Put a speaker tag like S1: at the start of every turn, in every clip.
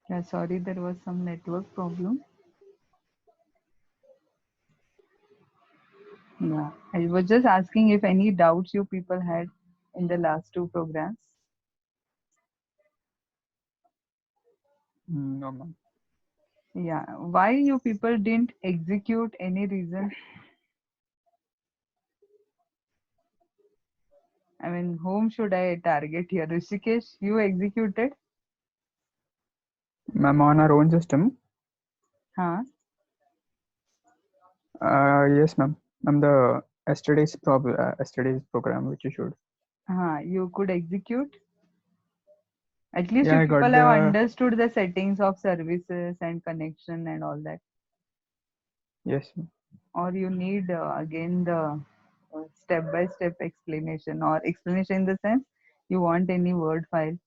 S1: Yeah, sorry, there was some network problem. Yeah, I was just asking if any doubts you people had in the last two programs.
S2: No, ma'am.
S1: Yeah, why you people didn't execute, any reason? I mean, whom should I target here? Rishikesh, you executed?
S2: Ma'am, on our own system.
S1: Huh?
S2: Yes, ma'am. Ma'am, the yesterday's program which you showed.
S1: You could execute? At least
S2: Yeah,
S1: you
S2: I
S1: people
S2: got
S1: have
S2: the.
S1: understood the settings of services and connection and all that.
S2: Yes, ma'am.
S1: Or you need again the step-by-step explanation, or explanation in the sense you want any word file.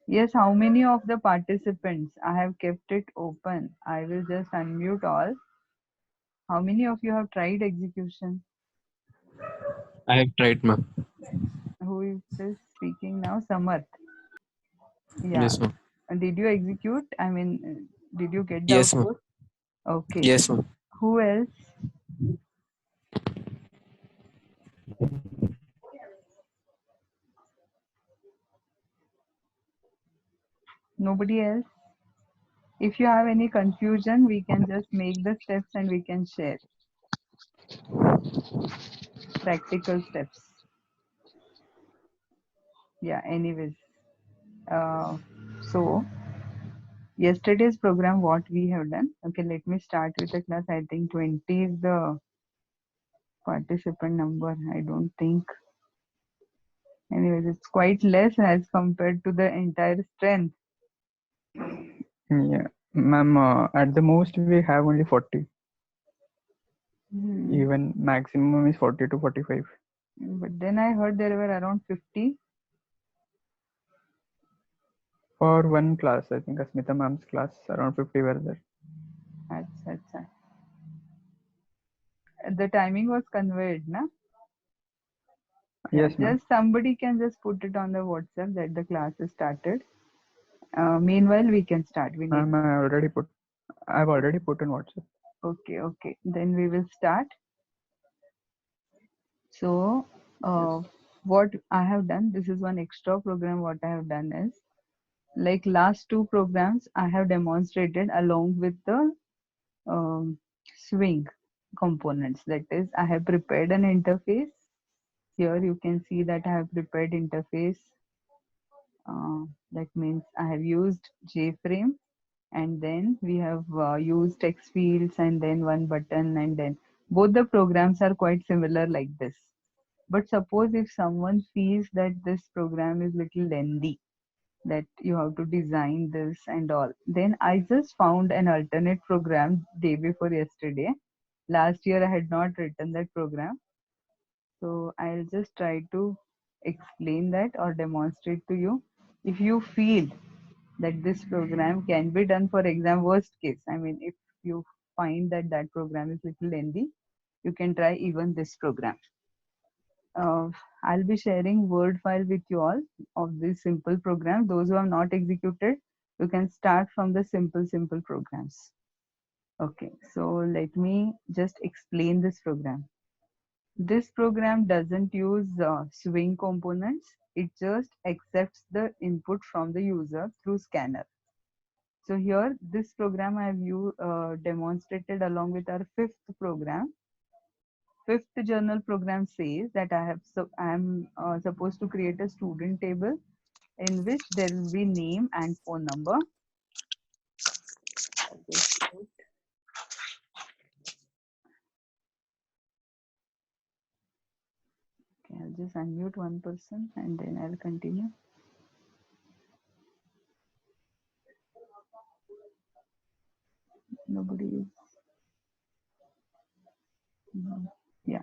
S1: Yes, how many of the participants? I have kept it open. I will just unmute all. How many of you have tried execution?
S3: I have tried, ma'am.
S1: Who is this speaking now? Samarth. Yeah.
S3: Yes, ma'am.
S1: Did you execute? I mean, did you get the
S3: Yes, ma'am.
S1: output? Okay.
S3: Yes, ma'am.
S1: Who else? Nobody else? If you have any confusion, we can just make the steps and we can share practical steps. Yeah, anyways. So, yesterday's program, what we have done. Okay, let me start with the class. I think 20 is the participant number. I don't think. Anyways, it's quite less as compared to the entire strength.
S2: Yeah, ma'am. At the most, we have only 40.
S1: Hmm.
S2: Even maximum is 40 to 45.
S1: But then I heard there were around 50.
S2: For one class, I think Asmita ma'am's class, around 50 were there.
S1: Acha, acha. The timing was conveyed, na? Yeah,
S2: Yes, ma'am.
S1: just somebody can just put it on the WhatsApp that the class is started. Meanwhile, we can start. We need.
S2: Ma'am, I've already put in WhatsApp.
S1: Okay, okay. Then we will start. So,
S2: Yes.
S1: what I have done, this is one extra program. What I have done is, like last two programs, I have demonstrated along with the um, swing components. That is, I have prepared an interface. Here you can see that I have prepared interface. That means I have used JFrame, and then we have used text fields and then one button, and then both the programs are quite similar like this. But suppose if someone feels that this program is little lengthy, that you have to design this and all, then I just found an alternate program day before yesterday. Last year I had not written that program, so I'll just try to explain that or demonstrate to you. If you feel that this program can be done for exam, worst case, I mean, if you find that that program is little lengthy, you can try even this program. uh, I'll be sharing word file with you all of this simple program. Those who have not executed, you can start from the simple programs. Okay, so let me just explain this program. This program doesn't use swing components. It just accepts the input from the user through scanner. So here, this program I have demonstrated along with our fifth program. Fifth journal program says that I am supposed to create a student table in which there will be name and phone number. I'll just put, okay, I'll just unmute one person and then I'll continue. Nobody is. Yeah.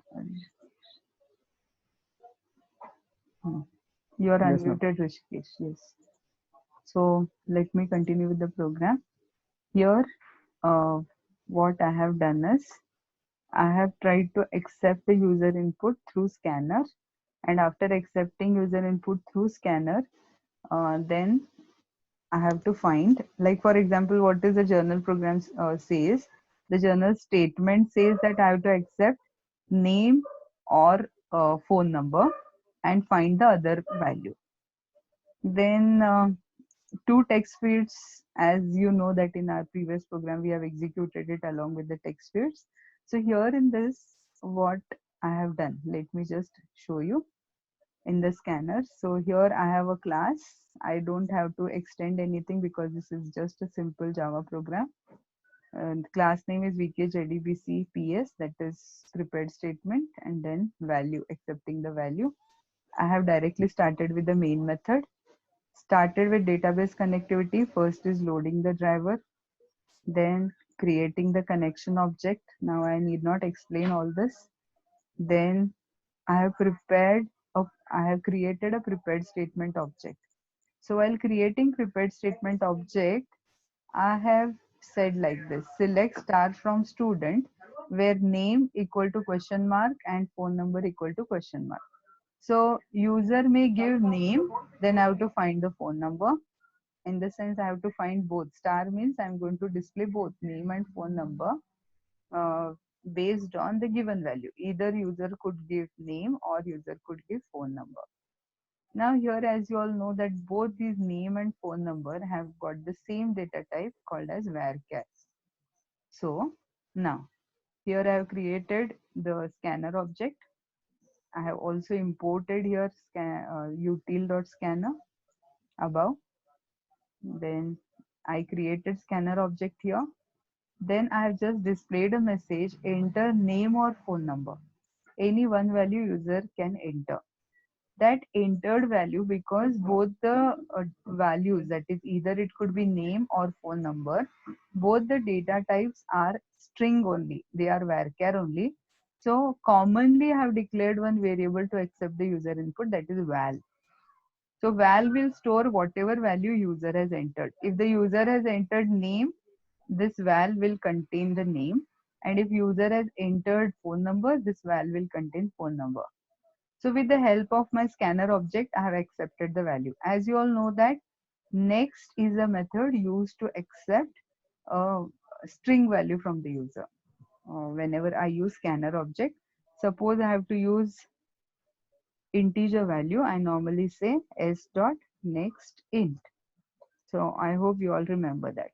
S1: You are
S2: Yes, ma'am.
S1: unmuted, Rishikesh. Yes. So let me continue with the program. Here, uh, what I have done is I have tried to accept the user input through scanner, And after accepting user input through scanner, then I have to find, like for example, what is the journal program says. The journal statement says that I have to accept name or phone number and find the other value. Then two text fields, as you know that in our previous program we have executed it along with the text fields. So here in this, what I have done, let me just show you in the scanner. So here I have a class. I don't have to extend anything because this is just a simple Java program. And class name is vkjdbc ps, that is prepared statement, and then value, accepting the value. I have directly started with the main method. Started with database connectivity. First is loading the driver, then creating the connection object. Now I need not explain all this. Then I have I have created a prepared statement object. So while creating prepared statement object, I have said like this: select star from student where name equal to question mark and phone number equal to question mark. So user may give name, then I have to find the phone number. In the sense, I have to find both. Star means I'm going to display both name and phone number uh, based on the given value. Either user could give name or user could give phone number. Now here, as you all know, that both these name and phone number have got the same data type called as varchar. So now here I have created the scanner object. I have also imported here util.scanner above. Then I created scanner object here. Then I have just displayed a message: enter name or phone number. Any one value user can enter. That entered value, because both the values, that is either it could be name or phone number, both the data types are string only, they are varchar only. So commonly I have declared one variable to accept the user input, that is val. So val will store whatever value user has entered. If the user has entered name, this val will contain the name, and if user has entered phone number, this val will contain phone number. So with the help of my scanner object, I have accepted the value. As you all know that next is a method used to accept a string value from the user. Whenever I use scanner object, suppose I have to use integer value, I normally say s dot next int. So I hope you all remember that.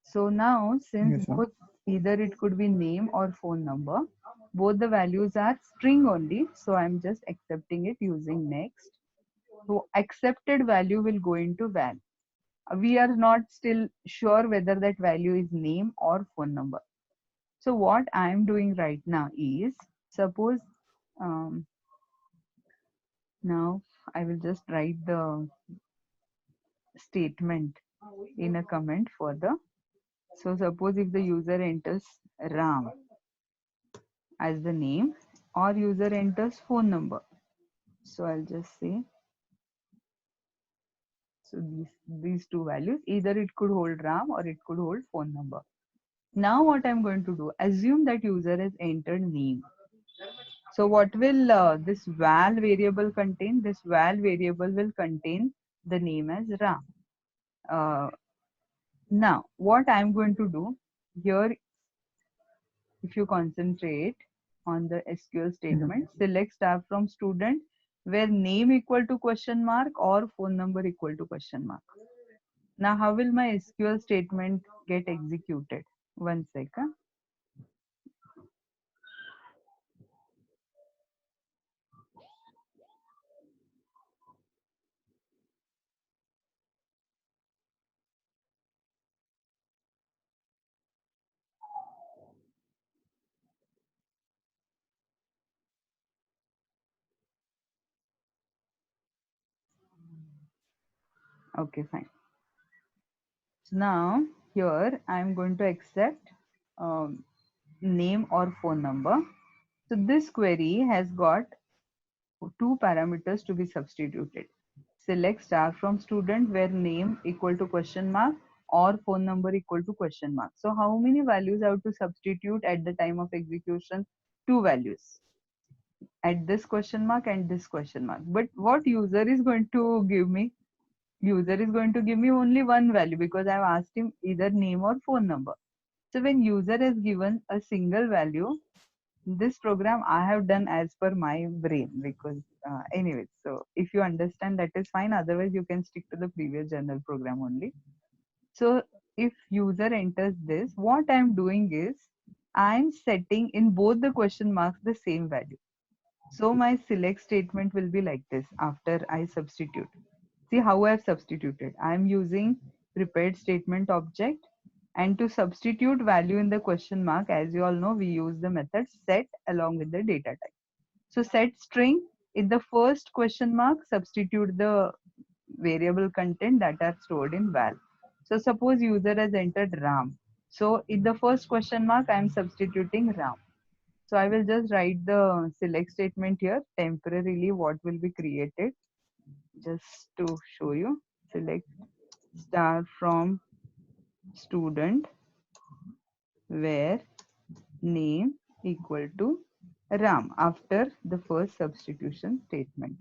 S1: So now, since
S2: Yes, ma'am.
S1: both, either it could be name or phone number, both the values are string only, so I'm just accepting it using next. So accepted value will go into val. We are not still sure whether that value is name or phone number. So what I am doing right now is, suppose um, now I will just write the statement in a comment for the. So suppose if the user enters Ram as the name, or user enters phone number. So I'll just say, so these two values, either it could hold Ram or it could hold phone number. Now what I'm going to do, assume that user has entered name. So what will this val variable contain? This val variable will contain the name as Ram. Uh, Now what I'm going to do here, if you concentrate on the SQL statement, select star from student where name equal to question mark or phone number equal to question mark. Now how will my SQL statement get executed? One second. Okay, fine. So now here I'm going to accept name or phone number. So this query has got two parameters to be substituted. Select star from student where name equal to question mark or phone number equal to question mark. So how many values I have to substitute at the time of execution? Two values. at this question mark and this question mark. But what user is going to give me? User is going to give me only one value because I've asked him either name or phone number. So when user has given a single value, this program I have done as per my brain because anyway, so if you understand that is fine, otherwise you can stick to the previous journal program only. So if user enters this, what I'm doing is I'm setting in both the question marks the same value. So my select statement will be like this after I substitute. See how I've substituted. I'm using prepared statement object, and to substitute value in the question mark, as you all know, we use the method set along with the data type. So set string in the first question mark, substitute the variable content that are stored in val. So suppose user has entered Ram. So in the first question mark, I am substituting Ram. So I will just write the select statement here. Temporarily, what will be created just to show you. Select star from student where name equal to Ram after the first substitution statement.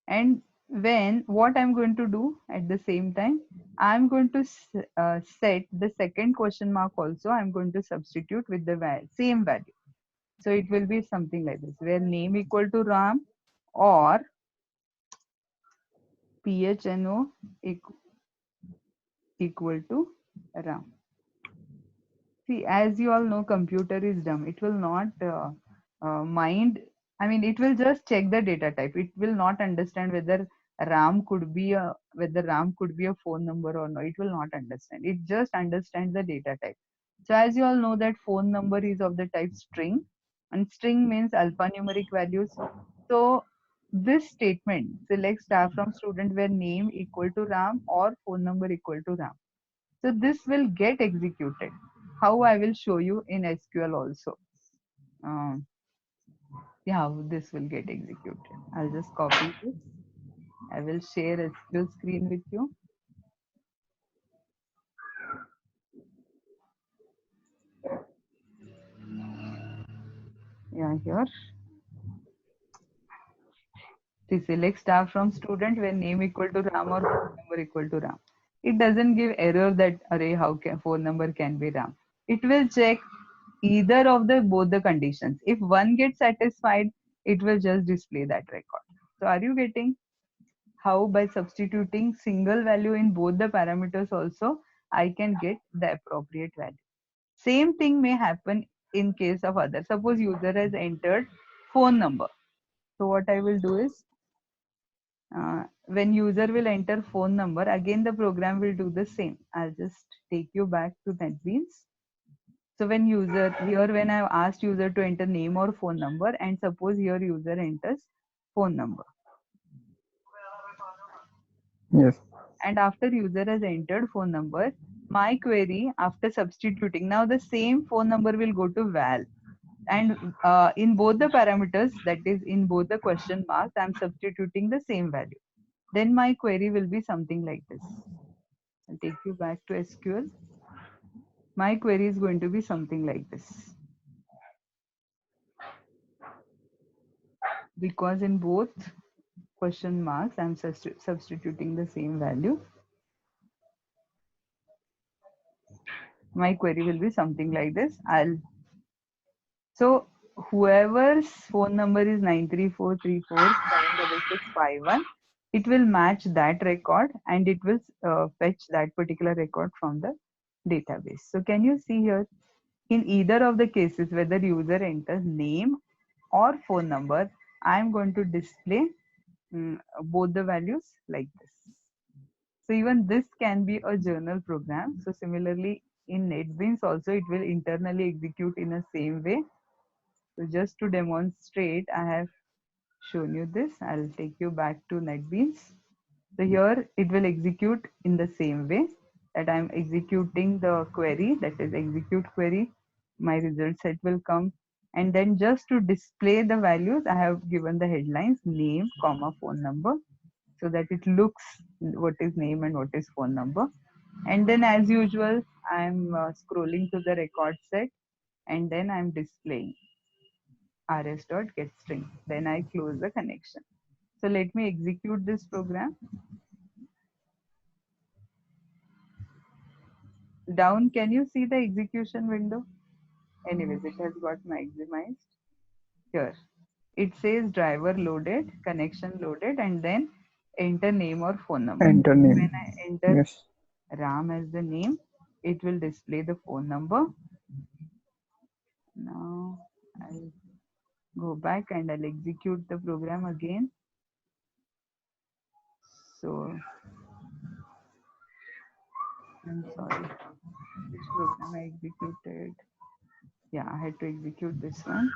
S1: And when what I'm going to do at the same time, I'm going to set the second question mark also. I'm going to substitute with the same value. So it will be something like this, where name equal to Ram or PHNO equal to Ram. See, as you all know, computer is dumb. It will not mind. I mean, it will just check the data type. It will not understand whether RAM could be a phone number or no. It will not understand. It just understands the data type. So as you all know that phone number is of the type string, and string means alphanumeric values. So this statement select star from student where name equal to RAM or phone number equal to RAM. So this will get executed. How I will show you in SQL also. Um, yeah, how this will get executed. I'll just copy this. I will share SQL screen with you. Yeah, here. See, select star from student where name equal to Ram or phone number equal to Ram. It doesn't give error that array how can phone number can be Ram. It will check either of the both the conditions. If one gets satisfied, it will just display that record. So are you getting how by substituting single value in both the parameters also I can get the appropriate value. Same thing may happen in case of other. Suppose user has entered phone number. So what I will do is when user will enter phone number, again the program will do the same. I'll just take you back to NetBeans. So when I've asked user to enter name or phone number, and suppose here user enters phone number.
S2: Yes.
S1: And after user has entered phone number, my query after substituting, now the same phone number will go to val. And in both the parameters, that is in both the question marks, I'm substituting the same value. Then my query will be something like this. I'll take you back to SQL. My query is going to be something like this. Because in both question marks, I'm substituting the same value. My query will be something like this. So whoever's phone number is 934347651, it will match that record and it will fetch that particular record from the database. So can you see here, in either of the cases, whether user enters name or phone number, I am going to display both the values like this. So even this can be a journal program. So similarly, in NetBeans also, it will internally execute in the same way. So just to demonstrate, I have shown you this. I'll take you back to NetBeans. So here it will execute in the same way that I'm executing the query, that is execute query. My result set will come. And then just to display the values, I have given the headlines name, comma, phone number, so that it looks what is name and what is phone number. And then as usual, I'm scrolling to the record set and then I'm displaying. rs.getString. Then I close the connection. So let me execute this program. Down, can you see the execution window? Anyways, it has got maximized. Here, it says driver loaded, connection loaded, and then enter name or phone number.
S2: Enter
S1: When
S2: name.
S1: I enter
S2: Yes.
S1: Ram as the name, it will display the phone number. Now I'll go back and I'll execute the program again. So I'm sorry, which program I executed? Yeah, I had to execute this one.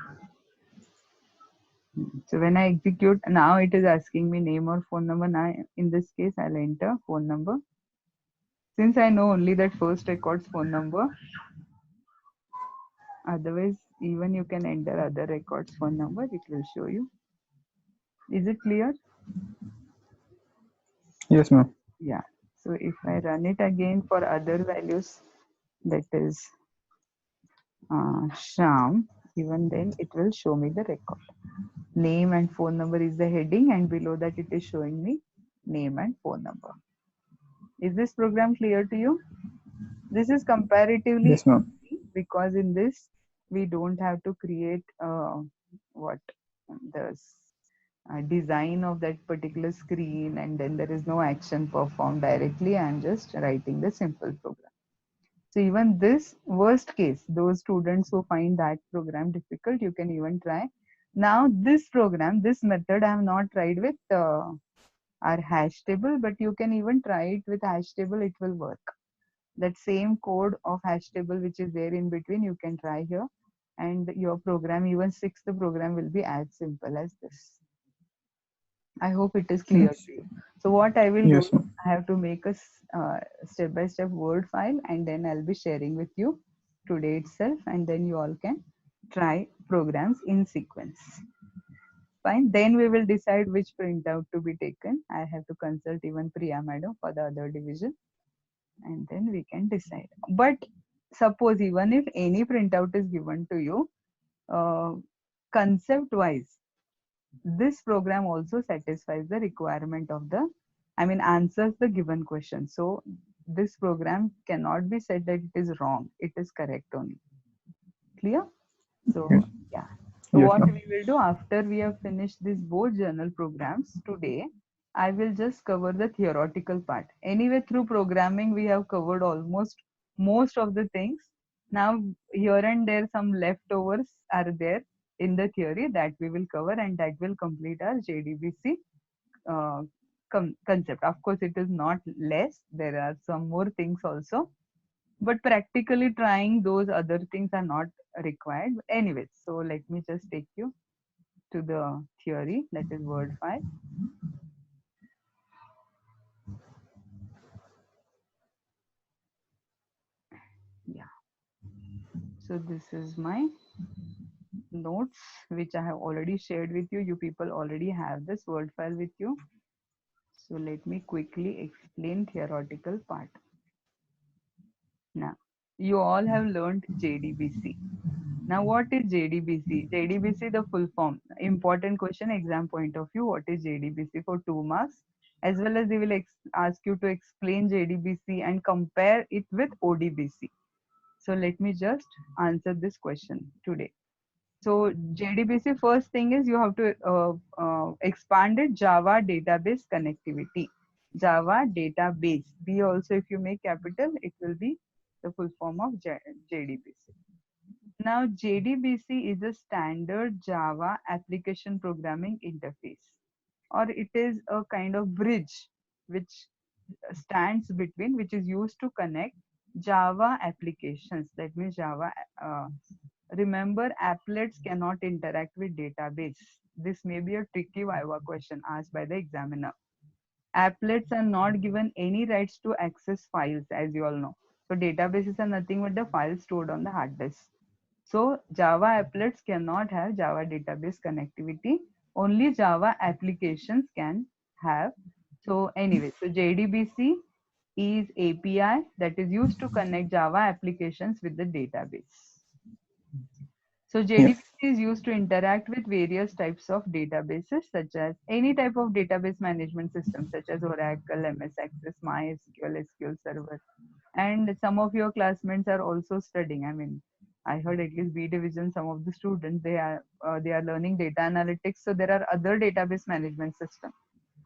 S1: So when I execute, now it is asking me name or phone number. Now in this case, I'll enter phone number. Since I know only that first record's phone number, otherwise even you can enter other records phone number, it will show you. Is it clear?
S2: Yes, ma'am.
S1: Yeah. So if I run it again for other values, that is Sham, even then it will show me the record. Name and phone number is the heading, and below that it is showing me name and phone number. Is this program clear to you? This is comparatively
S2: Yes, ma'am.
S1: easy because in this we don't have to create what the design of that particular screen, and then there is no action performed directly. I'm just writing the simple program. So even this worst case, those students who find that program difficult, you can even try. Now this program, this method I have not tried with our hash table, but you can even try it with hash table, it will work. That same code of hash table which is there in between, you can try here, and your program, even sixth program, will be as simple as this. I hope it is clear
S2: Yes.
S1: to you. So what I will do
S2: Yes,
S1: is
S2: ma'am.
S1: I have to make a step-by-step Word file, and then I'll be sharing with you today itself, and then you all can try programs in sequence. Fine. Then we will decide which printout to be taken. I have to consult even Priya madam for the other division, and then we can decide. But suppose even if any printout is given to you, concept-wise, this program also satisfies the requirement of the, I mean, answers the given question. So this program cannot be said that it is wrong. It is correct only. Clear? So
S2: Yes.
S1: yeah. So
S2: Yes,
S1: what
S2: ma'am.
S1: we will do after we have finished these both journal programs today, I will just cover the theoretical part. Anyway, through programming, we have covered almost most of the things. Now, here and there, some leftovers are there in the theory that we will cover, and that will complete our JDBC uh, concept. Of course, it is not less. There are some more things also, but practically trying those other things are not required. Anyways, so let me just take you to the theory, that is word file. Yeah. So this is my notes which I have already shared with you. You people already have this word file with you. So let me quickly explain theoretical part. Now, you all have learned JDBC. Now, what is JDBC? JDBC, the full form. Important question, exam point of view. What is JDBC for 2 marks? As well as they will ask you to explain JDBC and compare it with ODBC. So let me just answer this question today. So JDBC, first thing is you have to expand it, Java database connectivity. Java database. B also, if you make capital, it will be the full form of JDBC. Now, JDBC is a standard Java application programming interface, or it is a kind of bridge which stands between, which is used to connect Java applications. That means Java. Remember, applets cannot interact with database. This may be a tricky Viva question asked by the examiner. Applets are not given any rights to access files, as you all know. So databases are nothing but the files stored on the hard disk. So Java applets cannot have Java database connectivity. Only Java applications can have. So anyway, so JDBC is API that is used to connect Java applications with the database. So JDBC is used to interact with various types of databases, such as any type of database management system, such as Oracle, MS Access, MySQL, SQL Server. And some of your classmates are also studying. I mean, I heard at least B division, some of the students, they are learning data analytics. So there are other database management systems.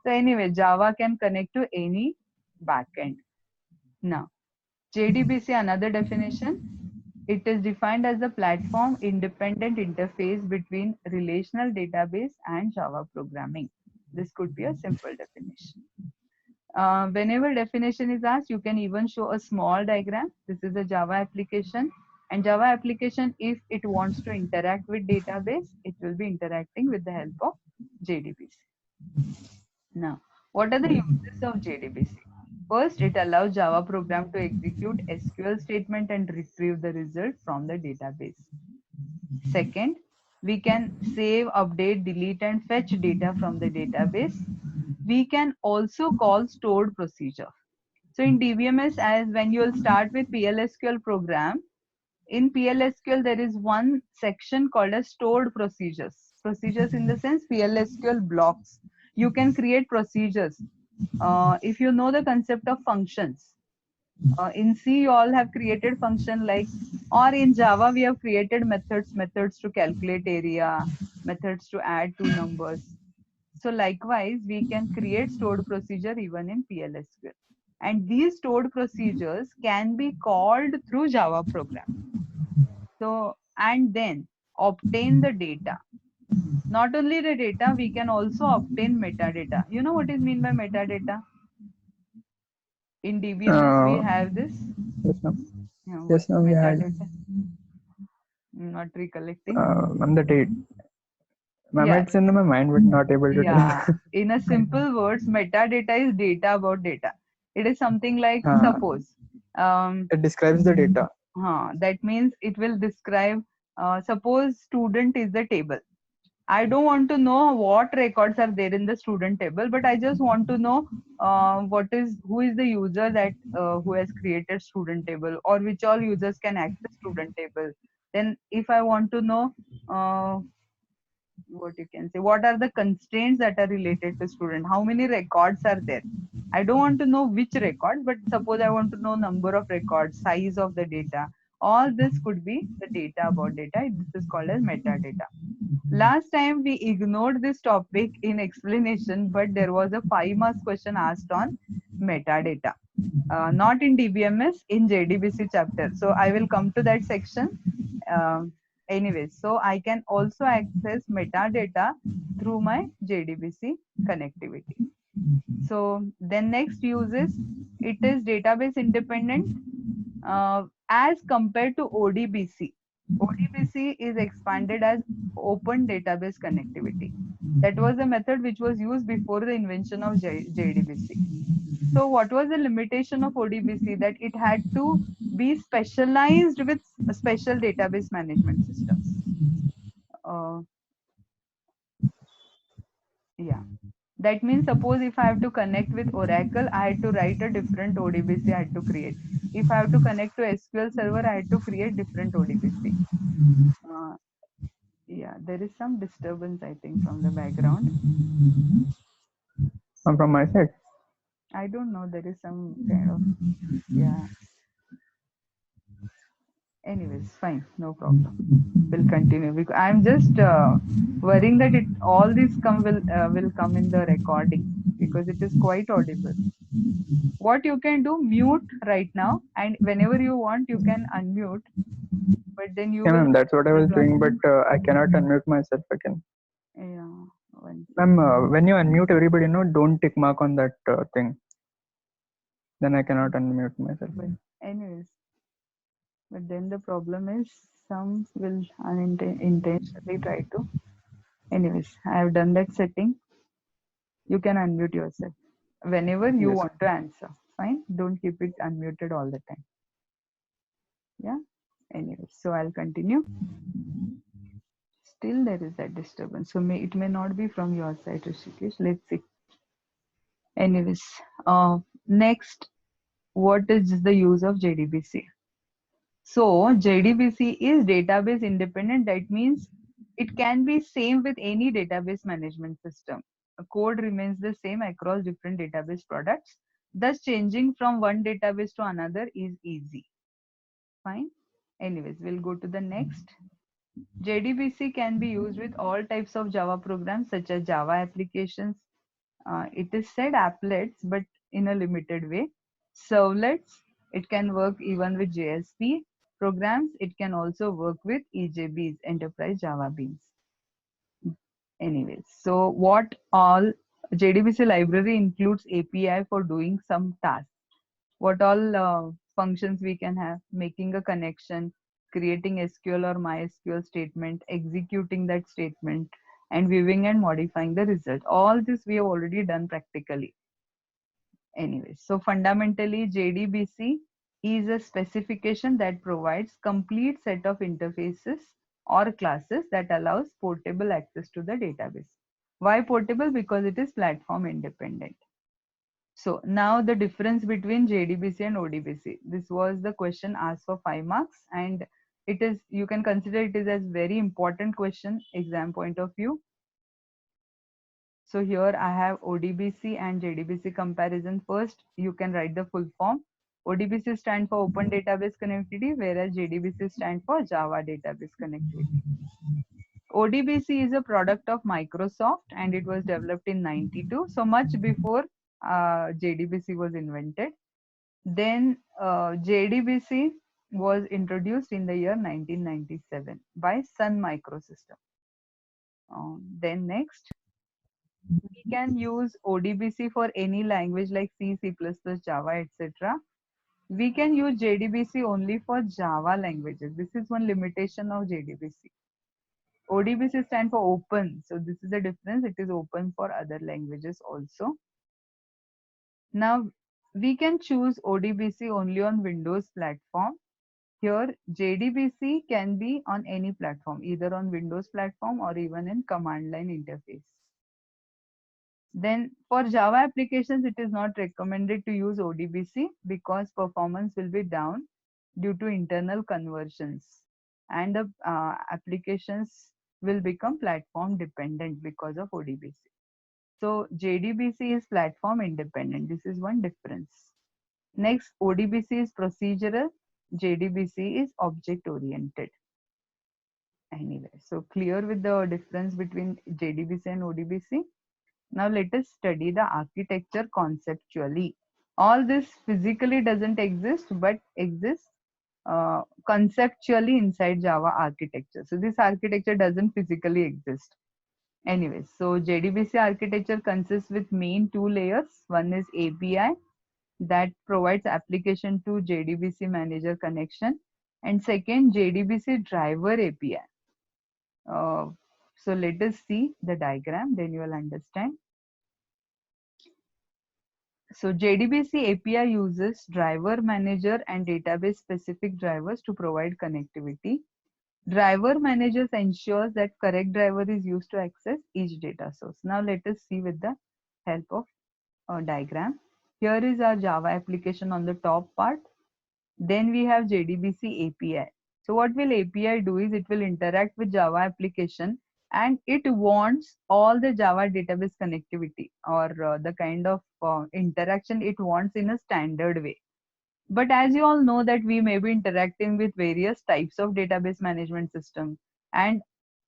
S1: So anyway, Java can connect to any backend. Now, JDBC, another definition, it is defined as a platform independent interface between relational database and Java programming. This could be a simple definition. Whenever definition is asked, you can even show a small diagram. This is a Java application. And Java application, if it wants to interact with database, it will be interacting with the help of JDBC. Now, what are the uses of JDBC? First, it allows Java program to execute SQL statement and retrieve the result from the database. Second, we can save, update, delete, and fetch data from the database. We can also call stored procedure. So in DBMS, as when you will start with PLSQL program, in PLSQL there is one section called as stored procedures. Procedures in the sense PLSQL blocks. You can create procedures. If you know the concept of functions, in C you all have created function like, or in Java we have created methods to calculate area, methods to add two numbers. So likewise, we can create stored procedure even in PLSQL. And these stored procedures can be called through Java program. So, and then obtain the data. Not only the data, we can also obtain metadata. You know what is mean by metadata? In DBMS, we have this.
S2: Yes, ma'am.
S1: You know,
S2: Yes,
S1: what's
S2: ma'am, we had.
S1: metadata? Not recollecting.
S2: Ma'am, the date. Ma'am,
S1: Yeah.
S2: it's in my mind, but not able to
S1: Yeah,
S2: tell.
S1: in a simple words, metadata is data about data. It is something like, suppose,
S2: It describes the data.
S1: that means it will describe, suppose student is the table. I don't want to know what records are there in the student table, but I just want to know who is the user that who has created student table, or which all users can access student table. Then if I want to know what you can say, what are the constraints that are related to student, how many records are there. I don't want to know which record, but suppose I want to know number of records, size of the data. All this could be the data about data. This is called as metadata. Last time we ignored this topic in explanation, but there was a 5 marks question asked on metadata. Not in DBMS, in JDBC chapter. So I will come to that section. Anyway, so I can also access metadata through my JDBC connectivity. So then next use is, it is database independent as compared to ODBC. ODBC is expanded as open database connectivity. That was a method which was used before the invention of JDBC. So what was the limitation of ODBC? That it had to be specialized with special database management systems. Yeah. That means suppose if I have to connect with Oracle, I had to write a different ODBC I had to create. If I have to connect to SQL Server, I had to create different ODBC. Yeah, there is some disturbance, I think, from the background.
S2: From my side.
S1: I don't know, there is some kind of, yeah. Anyways, fine, no problem. We'll continue. Because I'm just worrying that all this will come in the recording, because it is quite audible. What you can do, mute right now, and whenever you want, you can unmute. But then you
S2: Yeah,
S1: will.
S2: ma'am, that's what I was doing, but I cannot unmute myself again.
S1: Yeah.
S2: Ma'am, when you unmute everybody, don't tick mark on that thing. Then I cannot unmute myself.
S1: But anyways, but then the problem is some will unintentionally try to. Anyways, I have done that setting. You can unmute yourself whenever you
S2: Yes.
S1: want to answer. Fine. Don't keep it unmuted all the time. Yeah. Anyways, so I'll continue. Still there is that disturbance. So it may not be from your side, Rishikesh. Let's see. Anyways, next, what is the use of JDBC? So JDBC is database independent. That means it can be same with any database management system. A code remains the same across different database products. Thus, changing from one database to another is easy. Fine. Anyways, we'll go to the next. JDBC can be used with all types of Java programs such as Java applications. It is said applets, but in a limited way. Servlets, it can work even with JSP programs. It can also work with EJBs, Enterprise Java Beans. Anyways, so what all JDBC library includes API for doing some tasks. What all functions we can have: making a connection, creating SQL or MySQL statement, executing that statement, and viewing and modifying the result. All this we have already done practically. Anyways, so fundamentally JDBC is a specification that provides complete set of interfaces or classes that allows portable access to the database. Why portable? Because it is platform independent. So now the difference between JDBC and ODBC. This was the question asked for 5 marks, and it is, you can consider it is as very important question exam point of view. So here I have ODBC and JDBC comparison. First, you can write the full form. ODBC stand for Open Database Connectivity, whereas JDBC stand for Java Database Connectivity. ODBC is a product of Microsoft and it was developed in 92, so much before JDBC was invented. Then JDBC was introduced in the year 1997 by Sun Microsystem. Then next, we can use ODBC for any language like C, C++, Java, etc. We can use JDBC only for Java languages. This is one limitation of JDBC. ODBC stands for open. So this is the difference. It is open for other languages also. Now we can choose ODBC only on Windows platform. Here JDBC can be on any platform, either on Windows platform or even in command line interface. Then for Java applications, it is not recommended to use ODBC because performance will be down due to internal conversions, and the applications will become platform dependent because of ODBC. So JDBC is platform independent. This is one difference. Next, ODBC is procedural, JDBC is object oriented. Anyway, so clear with the difference between JDBC and ODBC. Now let us study the architecture conceptually. All this physically doesn't exist, but exists conceptually inside Java architecture. So this architecture doesn't physically exist. Anyways, so JDBC architecture consists with main two layers. One is API that provides application to JDBC manager connection, and second JDBC driver API. So let us see the diagram, then you will understand. So JDBC API uses driver manager and database specific drivers to provide connectivity. Driver managers ensures that correct driver is used to access each data source. Now let us see with the help of a diagram. Here is our Java application on the top part. Then we have JDBC API. So what will API do is it will interact with Java application and it wants all the Java database connectivity or the kind of interaction it wants in a standard way. But as you all know that we may be interacting with various types of database management system, and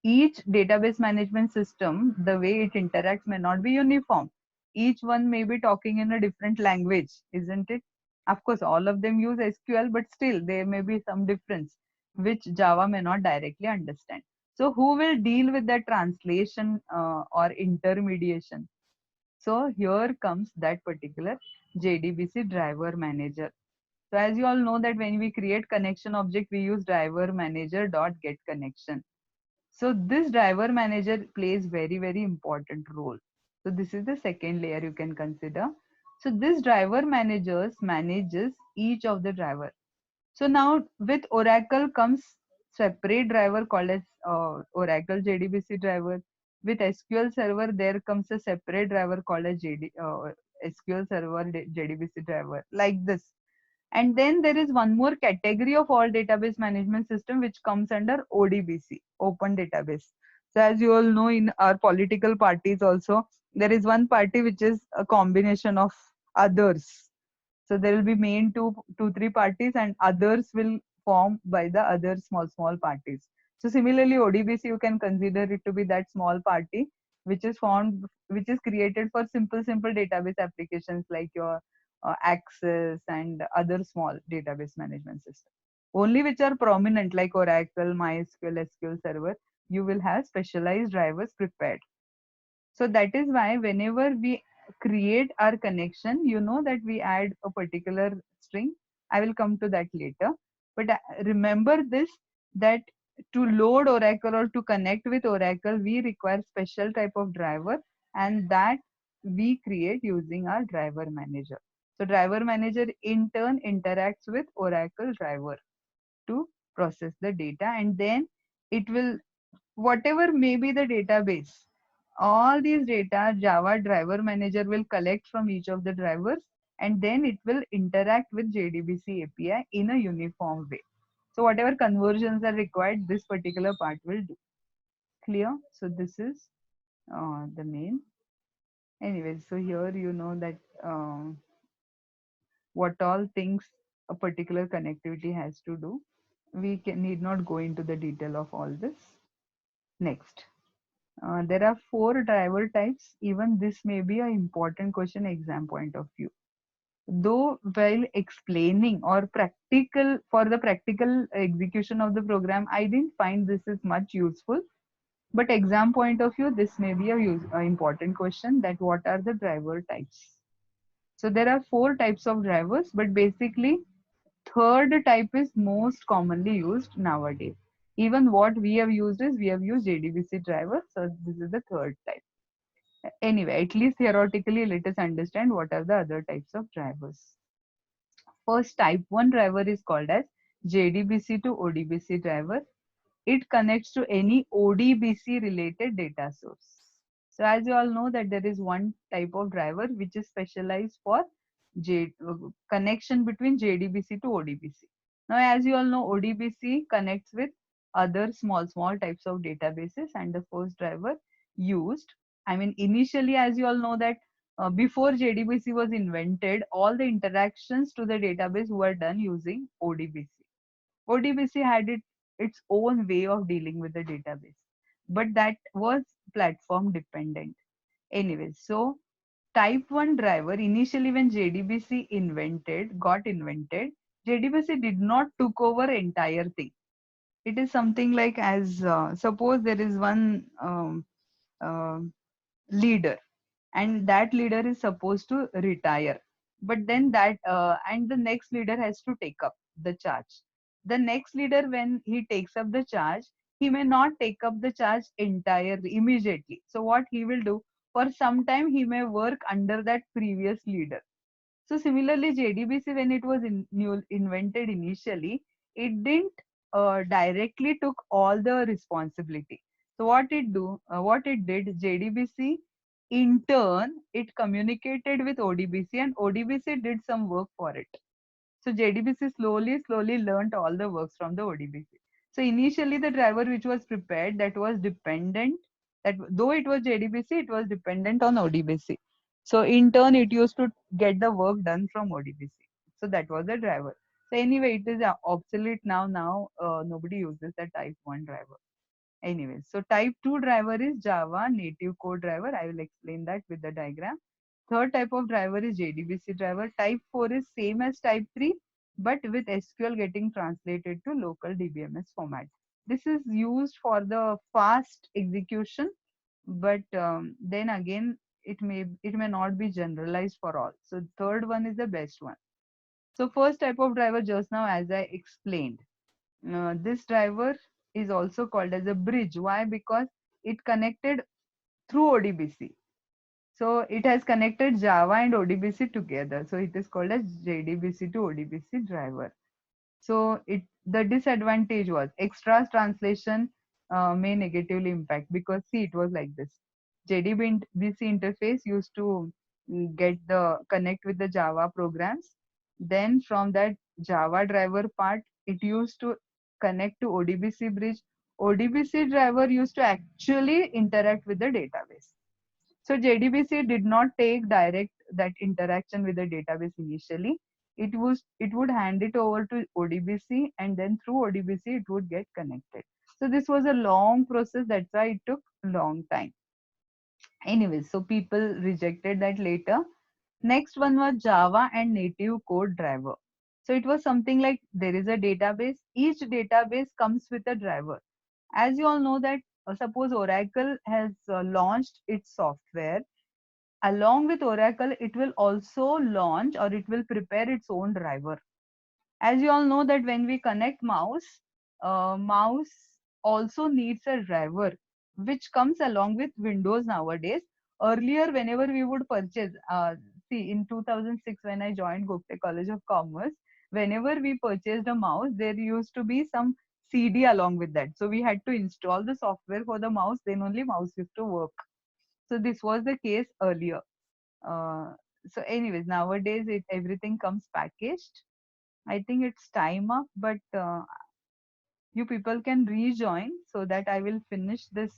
S1: each database management system, the way it interacts may not be uniform. Each one may be talking in a different language, isn't it? Of course, all of them use SQL, but still there may be some difference which Java may not directly understand. So who will deal with that translation or intermediation? So here comes that particular JDBC driver manager. So as you all know that when we create connection object, we use driver manager dot get connection. So this driver manager plays very important role. So this is the second layer you can consider. So this driver managers manages each of the driver. So now with Oracle comes separate driver called as Oracle JDBC driver. With SQL Server, there comes a separate driver called as SQL Server JDBC driver, like this. And then there is one more category of all database management system which comes under ODBC, Open Database. So as you all know, in our political parties also, there is one party which is a combination of others. So there will be main two, three parties, and others will form by the other small parties. So similarly, ODBC you can consider it to be that small party which is formed, which is created for simple database applications like your Access and other small database management systems. Only which are prominent like Oracle, MySQL, SQL Server, you will have specialized drivers prepared. So that is why whenever we create our connection, you know that we add a particular string. I will come to that later. But remember this, that to load Oracle or to connect with Oracle, we require special type of driver, and that we create using our driver manager. So driver manager in turn interacts with Oracle driver to process the data, and then it will, whatever may be the database, all these data Java driver manager will collect from each of the drivers, and then it will interact with JDBC API in a uniform way. So whatever conversions are required, this particular part will do. Clear? So this is the main. Anyway, so here you know that what all things a particular connectivity has to do. We need not go into the detail of all this. Next. There are 4 driver types. Even this may be an important question exam point of view. Though while explaining or practical, for the practical execution of the program, I didn't find this is much useful. But exam point of view, this may be a important question, that what are the driver types. So there are 4 types of drivers, but basically third type is most commonly used nowadays. Even what we have used is, we have used JDBC driver. So this is the third type. Anyway, at least theoretically, let us understand what are the other types of drivers. First, type 1 driver is called as JDBC to ODBC driver. It connects to any ODBC related data source. So as you all know that there is one type of driver which is specialized for connection between JDBC to ODBC. Now as you all know, ODBC connects with other small types of databases, and the first driver used, I mean initially, as you all know that before JDBC was invented, all the interactions to the database were done using ODBC. ODBC had its own way of dealing with the database, but that was platform dependent. Anyway, so type 1 driver, initially when JDBC got invented, JDBC did not took over entire thing. It is something like, as suppose there is one uh, leader, and that leader is supposed to retire, but then that and the next leader has to take up the charge. The next leader, when he takes up the charge, he may not take up the charge entirely immediately. So what he will do, for some time he may work under that previous leader. So similarly, JDBC, when it was invented initially, it didn't directly took all the responsibility. So what it did, JDBC in turn, it communicated with ODBC, and ODBC did some work for it. So JDBC slowly learned all the works from the ODBC. So initially the driver which was prepared, that was dependent, that though it was JDBC, it was dependent on ODBC. So in turn, it used to get the work done from ODBC. So that was the driver. So anyway, it is obsolete now. Now nobody uses the type 1 driver. Anyway, so type 2 driver is Java native code driver. I will explain that with the diagram. Third type of driver is JDBC driver. Type 4 is same as type 3, but with SQL getting translated to local DBMS format. This is used for the fast execution, but then again, it may not be generalized for all. So third one is the best one. So first type of driver, just now as I explained, this driver is also called as a bridge. Why? Because it connected through ODBC. So it has connected Java and ODBC together. So it is called as JDBC to ODBC driver. So the disadvantage was extra translation may negatively impact, because see, it was like this. JDBC interface used to connect with the Java programs, Then from that Java driver part, it used to connect to ODBC bridge. ODBC driver used to actually interact with the database. So JDBC did not take direct that interaction with the database initially. It would hand it over to ODBC, and then through ODBC it would get connected. So this was a long process. That's why it took a long time. Anyways, so people rejected that later. Next one was Java and native code driver. So it was something like there is a database. Each database comes with a driver. As you all know that suppose Oracle has launched its software. Along with Oracle, it will also launch or it will prepare its own driver. As you all know that when we connect mouse also needs a driver which comes along with Windows nowadays. Earlier, whenever we would purchase, see in 2006 when I joined Gupta College of Commerce, whenever we purchased a mouse, there used to be some CD along with that. So we had to install the software for the mouse, then only mouse used to work. So this was the case earlier. Uh, so anyways, nowadays everything comes packaged. I think it's time up, but you people can rejoin so that I will finish this